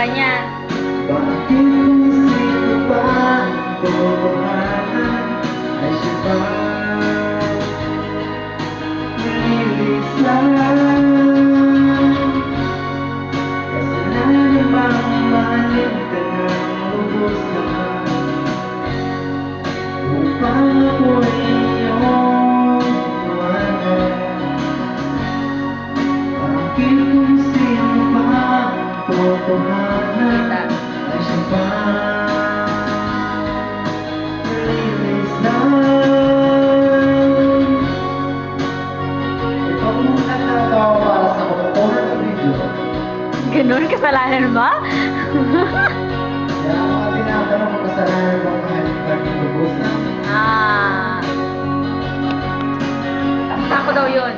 kanya. Bakit kung sino ba ang totohanan ay siya ba nalilisan? Kasalanan bang mahalin ka ng lubos naman upang ako'y iyong iwanan? Bakit kung sino ba ang totohanan ay siya ba nalilisan? Ikaw mong nagtatawa para sa katotohanan ng video. Ganun, kasalanan ba? Kaya mga tinatanong kung kasalanan bang mahalin ka ng lubos naman. Ako daw yun.